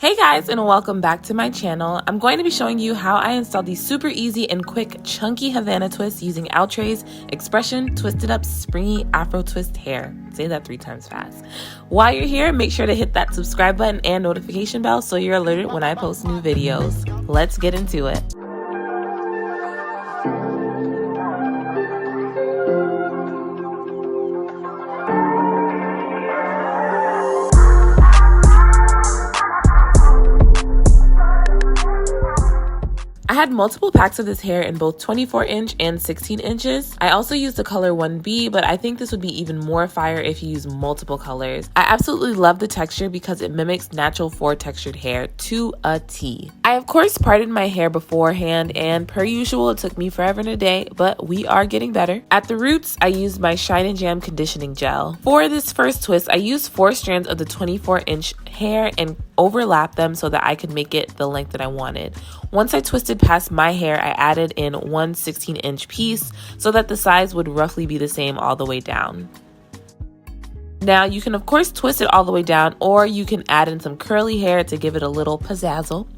Hey guys, and welcome back to my channel. I'm going to be showing you how I install these super easy and quick chunky Havana twists using Outre's Expression Twisted Up Springy Afro Twist Hair. Say that 3 times fast. While you're here, make sure to hit that subscribe button and notification bell so you're alerted when I post new videos. Let's get into it. I had multiple packs of this hair in both 24 inch and 16 inches. I also used the color 1B, but I think this would be even more fire if you use multiple colors. I absolutely love the texture because it mimics natural 4 textured hair to a T. I of course parted my hair beforehand, and per usual it took me forever and a day, but we are getting better. At the roots, I used my Shayna Jam conditioning gel. For this first twist, I used 4 strands of the 24 inch hair and overlap them so that I could make it the length that I wanted. Once I twisted past my hair, I added in one 16 inch piece so that the size would roughly be the same all the way down. Now you can of course twist it all the way down, or you can add in some curly hair to give it a little pizzazzle.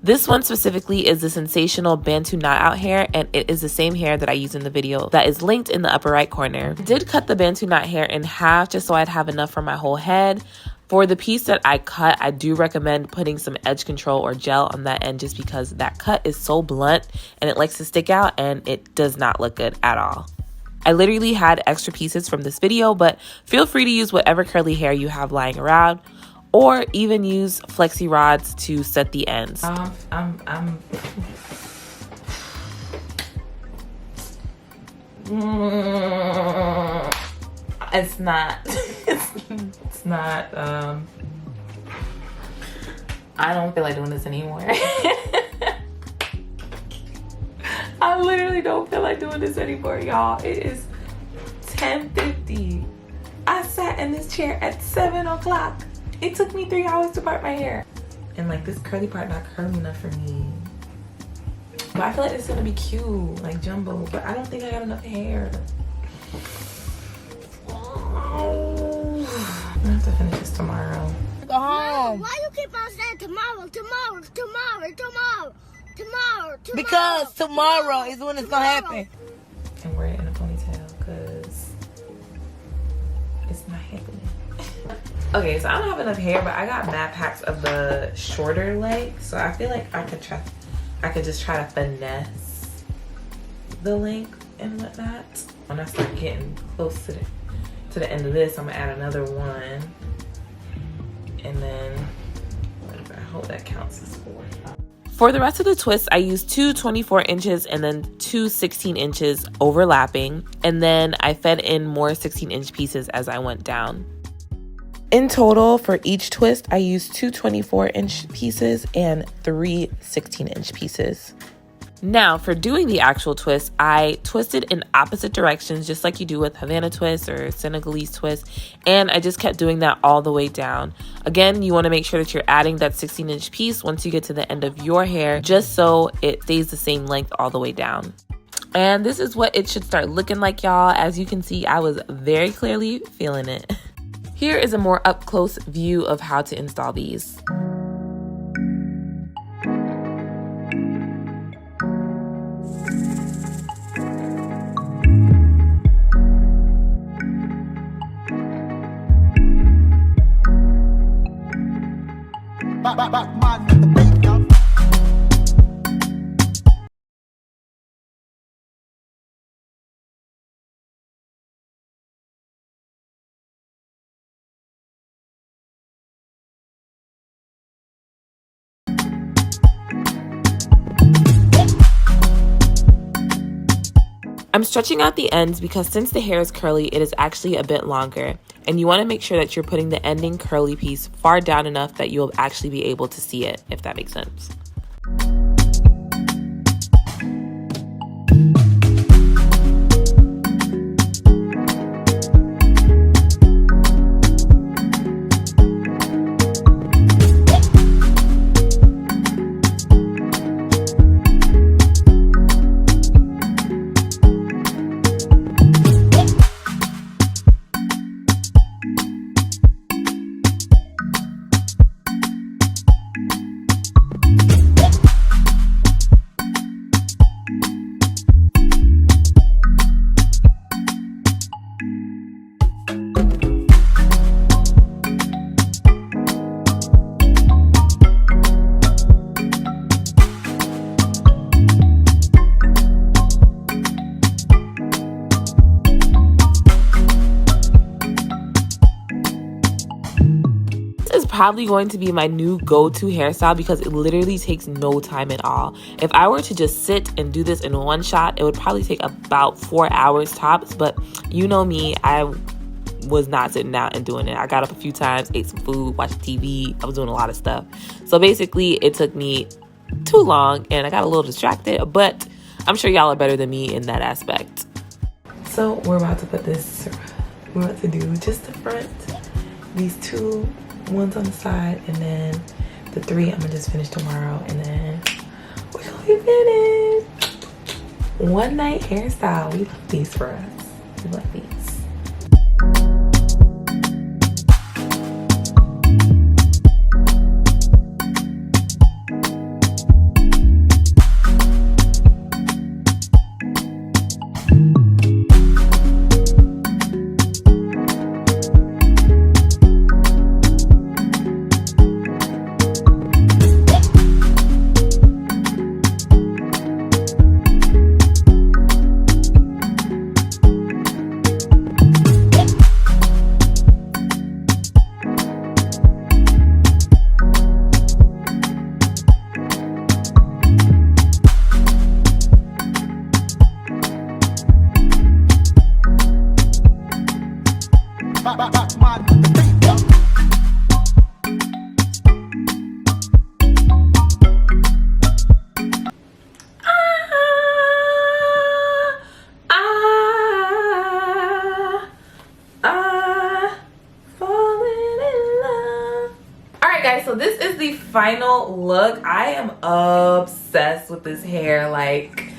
This one specifically is the sensational Bantu knot out hair, and it is the same hair that I used in the video that is linked in the upper right corner. I did cut the Bantu knot hair in half just so I'd have enough for my whole head. For the piece that I cut, I do recommend putting some edge control or gel on that end just because that cut is so blunt and it likes to stick out and it does not look good at all. I literally had extra pieces from this video, but feel free to use whatever curly hair you have lying around or even use flexi rods to set the ends. It's not, it's not, I don't feel like doing this anymore. I literally don't feel like doing this anymore, y'all. It is 10:50. I sat in this chair at 7 o'clock. It took me 3 hours to part my hair. And like this curly part not curly enough for me. But I feel like it's gonna be cute, like jumbo, but I don't think I got enough hair. I'm gonna have to finish this tomorrow. Go home. Why you keep on saying tomorrow? Because tomorrow is when it's gonna happen. And wear it in a ponytail because it's not happening. Okay, so I don't have enough hair, but I got mad packs of the shorter length, so I feel like I could just try to finesse the length and whatnot. When I start getting close to the end of this, I'm gonna add another one, and then I hope that counts as 4. For the rest of the twist, I used 2 24 inches and then 2 16 inches overlapping, and then I fed in more 16 inch pieces as I went down. In total, for each twist, I used 2 24 inch pieces and 3 16 inch pieces. Now, for doing the actual twist, I twisted in opposite directions, just like you do with Havana twists or Senegalese twists, and I just kept doing that all the way down. Again, you want to make sure that you're adding that 16 inch piece once you get to the end of your hair, just so it stays the same length all the way down. And this is what it should start looking like, y'all. As you can see, I was very clearly feeling it. Here is a more up-close view of how to install these. I'm stretching out the ends because since the hair is curly, it is actually a bit longer. And you want to make sure that you're putting the ending curly piece far down enough that you'll actually be able to see it, if that makes sense. probably going to be my new go-to hairstyle because it literally takes no time at all. If I were to just sit and do this in one shot, it would probably take about 4 hours tops, but you know me, I was not sitting down and doing it. I got up a few times, ate some food, watched TV. I was doing a lot of stuff. So basically, it took me too long and I got a little distracted, but I'm sure y'all are better than me in that aspect. So we're about to put this, we're about to do just the front, these 2 ones on the side, and then the 3 I'm gonna just finish tomorrow, and then we're gonna be finished. One night hairstyle. We love these for us. We love these. So this is the final look. I am obsessed with this hair. Like,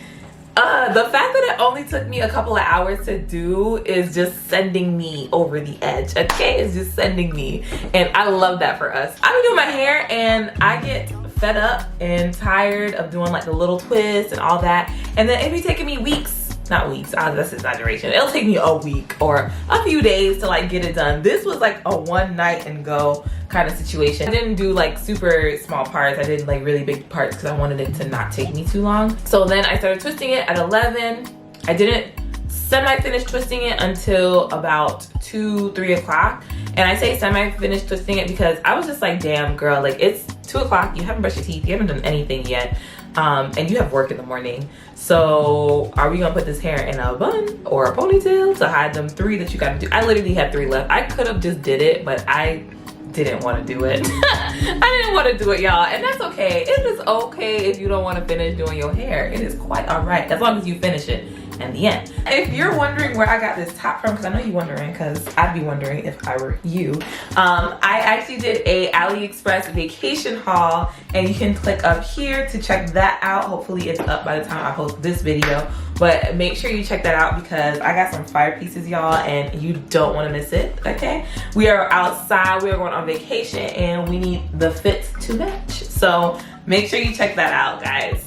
the fact that it only took me a couple of hours to do is just sending me over the edge, okay? It's just sending me, and I love that for us. I've been doing my hair, and I get fed up and tired of doing like the little twists and all that, and then it be taking me weeks, not weeks, that's exaggeration. It'll take me a week or a few days to like get it done. This was like a one night and go kind of situation. I didn't do like super small parts. I did like really big parts because I wanted it to not take me too long. So then I started twisting it at 11. I didn't semi-finish twisting it until about 2-3 o'clock. And I say semi-finish twisting it because I was just like, damn girl, like it's 2 o'clock, you haven't brushed your teeth, you haven't done anything yet, and you have work in the morning. So are we gonna put this hair in a bun or a ponytail to hide them 3 that you gotta do? I literally had 3 left. I could have just did it, but I didn't want to do it. I didn't want to do it, y'all, and that's okay. It is okay if you don't want to finish doing your hair. It is quite all right as long as you finish it in the end. If you're wondering where I got this top from, because I know you're wondering, because I'd be wondering if I were you, I actually did a AliExpress vacation haul, and you can click up here to check that out. Hopefully it's up by the time I post this video, but make sure you check that out because I got some fire pieces, y'all, and you don't want to miss it, okay? We are outside, we are going on vacation, and we need the fits to match. So make sure you check that out, guys.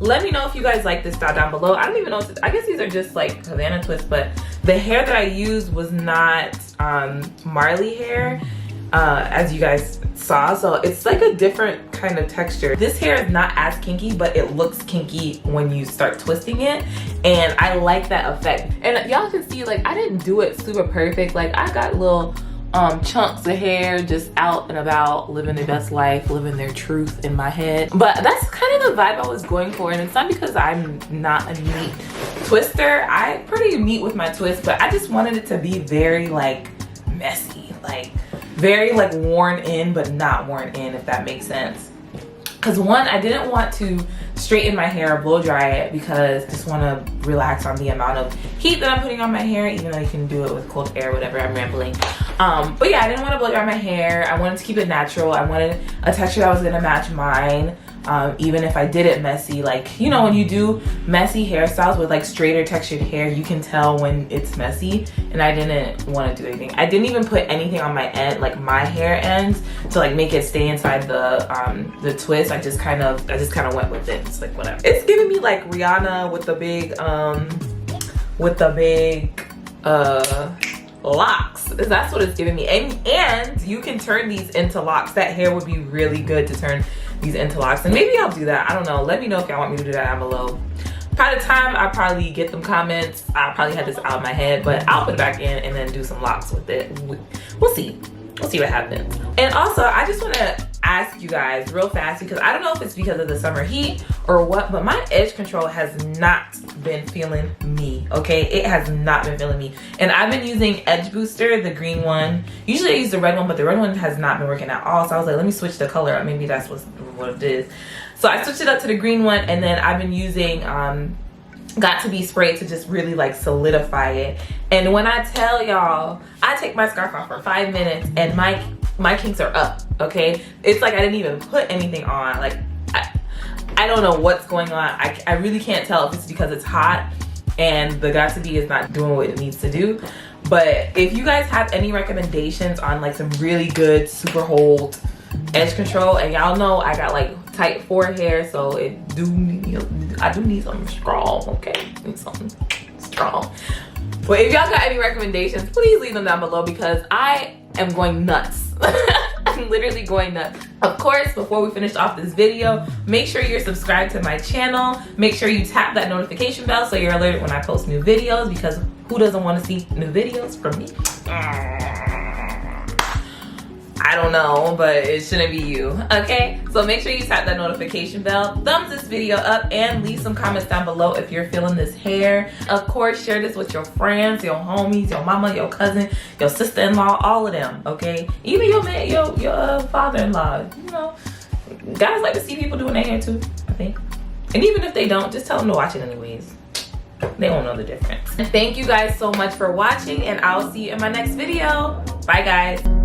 Let me know if you guys like this style down below. I don't even know if I guess these are just like Havana twists, but the hair that I used was not Marley hair, as you guys saw. So it's like a different kind of texture. This hair is not as kinky, but it looks kinky when you start twisting it. And I like that effect. And y'all can see, like, I didn't do it super perfect. Like, I got little chunks of hair just out and about, living their best life, living their truth in my head. But that's kind of the vibe I was going for, and it's not because I'm not a neat twister. I'm pretty neat with my twists, but I just wanted it to be very like messy, like very like worn in but not worn in, if that makes sense. Because one, I didn't want to straighten my hair or blow dry it because I just want to relax on the amount of heat that I'm putting on my hair, even though you can do it with cold air, whatever. I'm rambling. But yeah, I didn't want to blow dry my hair. I wanted to keep it natural. I wanted a texture that was going to match mine. Even if I did it messy, like, you know, when you do messy hairstyles with like straighter textured hair, you can tell when it's messy, and I didn't want to do anything. I didn't even put anything on my end, like my hair ends, to like make it stay inside the twist. I just kind of went with it. It's like whatever. It's giving me like Rihanna with the big locks. That's what it's giving me. And you can turn these into locks. That hair would be really good to turn these into locks, and maybe I'll do that. I don't know. Let me know if y'all want me to do that down below. By the time I probably get them comments, I'll probably have this out of my head, but I'll put it back in and then do some locks with it. We'll see. we'll see what happens. And also, I just want to ask you guys real fast, because I don't know if it's because of the summer heat or what, but my edge control has not been feeling me, okay? It has not been feeling me. And I've been using Edge Booster, the green one. Usually I use the red one, but the red one has not been working at all. So I was like, let me switch the color up. Maybe that's what it is. So I switched it up to the green one, and then I've been using Got to Be spray to just really like solidify it. And when I tell y'all, I take my scarf off for 5 minutes and my kinks are up, okay? It's like I didn't even put anything on. Like, I don't know what's going on. I really can't tell if it's because it's hot and the Got to Be is not doing what it needs to do. But if you guys have any recommendations on like some really good super hold edge control, and y'all know I got like type 4 hair, so I do need something strong, okay? I need something strong. But if y'all got any recommendations, please leave them down below, because I am going nuts. I'm literally going nuts. Of course, before we finish off this video, make sure you're subscribed to my channel. Make sure you tap that notification bell so you're alerted when I post new videos, because who doesn't want to see new videos from me? I don't know, but it shouldn't be you, okay? So make sure you tap that notification bell, thumbs this video up, and leave some comments down below if you're feeling this hair. Of course, share this with your friends, your homies, your mama, your cousin, your sister-in-law, all of them, okay? Even your father-in-law, you know. Guys like to see people doing their hair too, I think. And even if they don't, just tell them to watch it anyways. They won't know the difference. And thank you guys so much for watching, and I'll see you in my next video. Bye, guys.